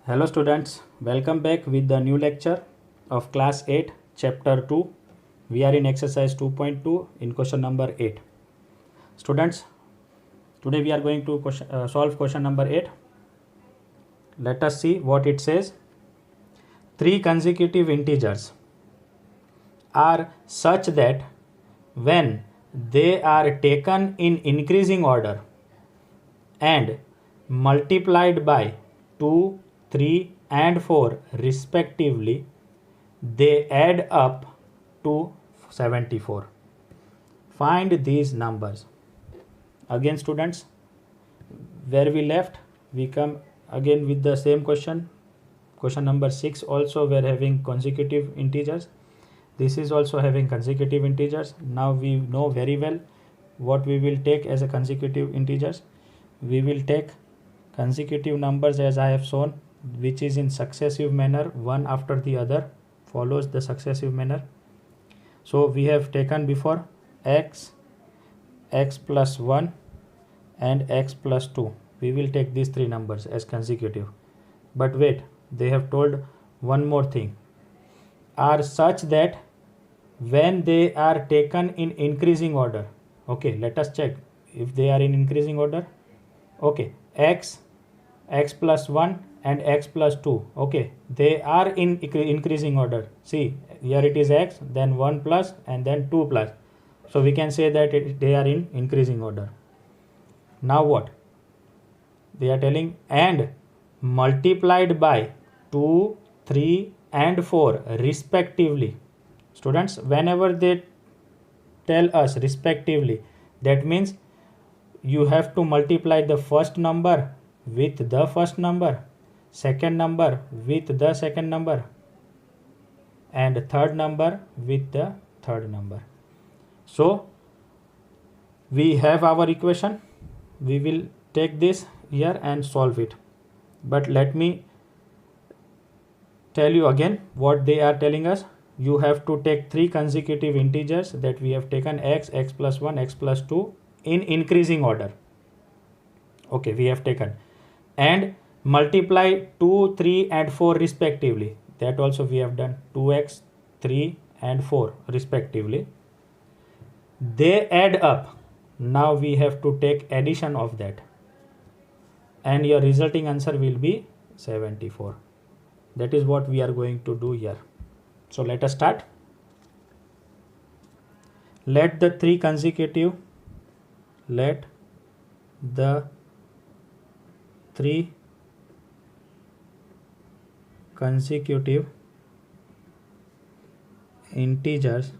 Hello students, welcome back with the new lecture of class 8 chapter 2. We are in exercise 2.2 in question number 8. Students, today we are going to solve question number 8. Let us see what it says. Three consecutive integers are such that when they are taken in increasing order and multiplied by 2, 3 and 4 respectively, they add up to 74. Find these numbers. Again students, where we left, we come again with the same question. Question number 6 also we are having consecutive integers. This is also having consecutive integers. Now we know very well what we will take as a consecutive integers. We will take consecutive numbers as I have shown, which is in successive manner, one after the other follows the successive manner. So we have taken before x plus 1 and x plus 2. We will take these three numbers as consecutive. But wait, they have told one more thing. Are such that when they are taken in increasing order. Okay, let us check if they are in increasing order. Okay, x plus 1 and x plus 2. Okay, they are in increasing order. See, here it is x, then 1 plus and then 2 plus. So we can say that they are in increasing order. Now what? They are telling and multiplied by 2, 3 and 4 respectively. Students, whenever they tell us respectively, that means you have to multiply the first number with the first number, second number with the second number, and third number with the third number. So we have our equation. We will take this here and solve it. But let me tell you again what they are telling us. You have to take three consecutive integers that we have taken x plus 1, x plus 2 in increasing order. Okay, we have taken and multiply 2, 3 and 4 respectively. That also we have done 2x, 3 and 4 respectively. They add up. Now we have to take addition of that. And your resulting answer will be 74. That is what we are going to do here. So let us start. Let the three consecutive integers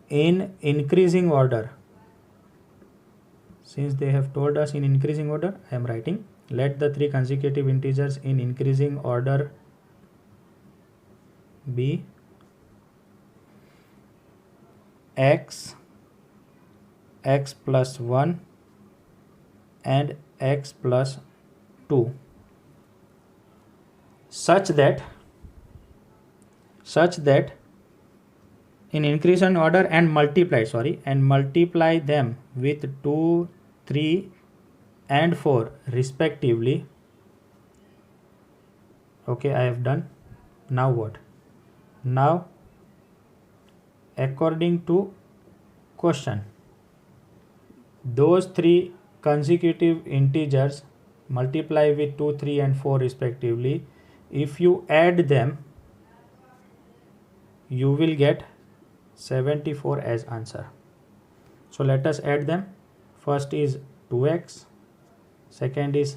in increasing order. Since they have told us in increasing order, I am writing let the three consecutive integers in increasing order be x plus 1 and x plus 2 such that in increasing order and multiply them with 2, 3 and 4 respectively. Okay, I have done. Now what? Now according to question, those three consecutive integers multiply with 2, 3 and 4 respectively. If you add them, you will get 74 as answer. So let us add them. First is 2x, second is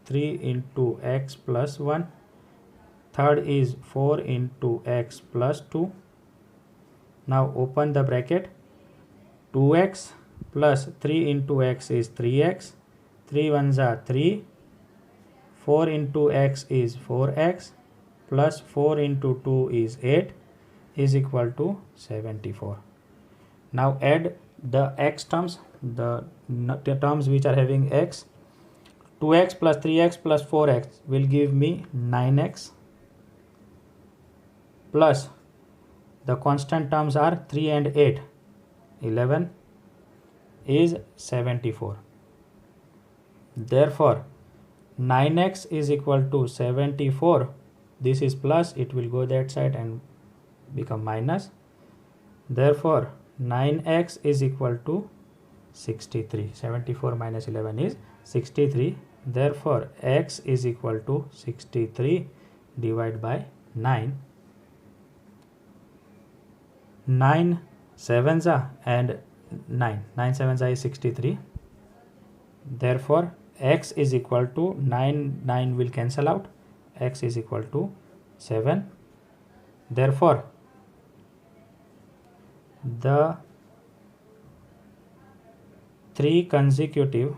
3 into x plus 1, third is 4 into x plus 2. Now open the bracket. 2x plus 3 into x is 3x, 3 ones are 3, 4 into x is 4x, plus 4 into 2 is 8, is equal to 74. Now add the x terms, the terms which are having x. 2x plus 3x plus 4x will give me 9x, plus the constant terms are 3 and 8, 11 is 74. Therefore 9x is equal to 74. This is plus, it will go that side and become minus. Therefore 9x is equal to 63. 74 minus 11 is 63. Therefore x is equal to 63 divided by 9. 9 sevens are and 9 sevens are is 63. Therefore x is equal to 9 will cancel out, x is equal to 7. Therefore the 3 consecutive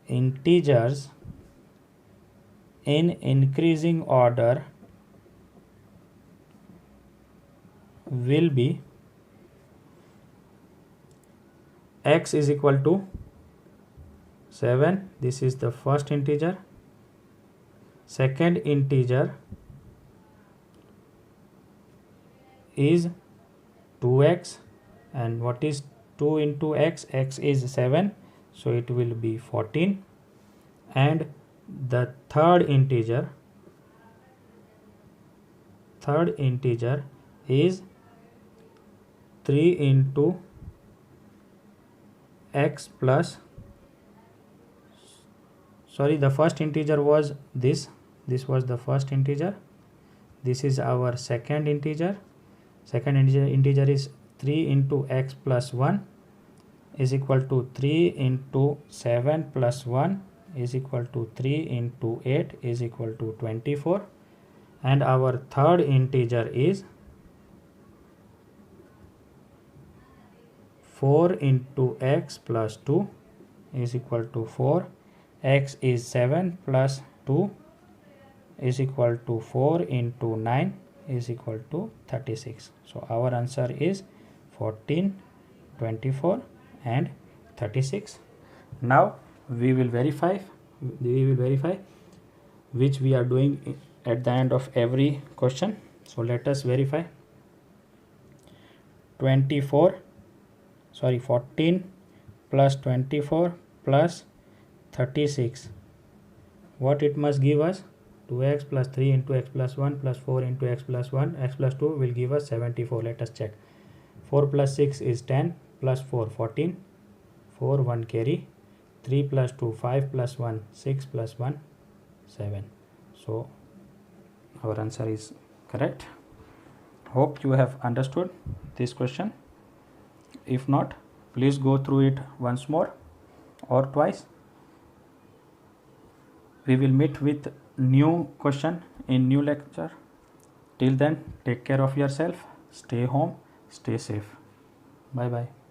integers in increasing order will be x is equal to 7. This is the first integer. Second integer is 2x, and what is 2 into x? X is 7, so it will be 14. And the third integer is 3 into x plus, sorry, the first integer was this was the first integer. This is our second integer. Second integer is 3 into x plus 1 is equal to 3 into 7 plus 1 is equal to 3 into 8 is equal to 24. And our third integer is 4 into x plus 2 is equal to 4. X is 7 plus 2 is equal to 4 into 9 is equal to 36. So our answer is 14, 24 and 36. Now we will verify which we are doing at the end of every question. So let us verify. 14 plus 24 plus 36. What it must give us? 2x plus 3 into x plus 1 plus 4 into x plus 1, x plus 2 will give us 74. Let us check. 4 plus 6 is 10 plus 4 14. 4 1 carry. 3 plus 2 5 plus 1 6 plus 1 7. So our answer is correct. Hope you have understood this question. If not, please go through it once more or twice. We will meet with new question in new lecture. Till then, take care of yourself, stay home, stay safe. Bye bye.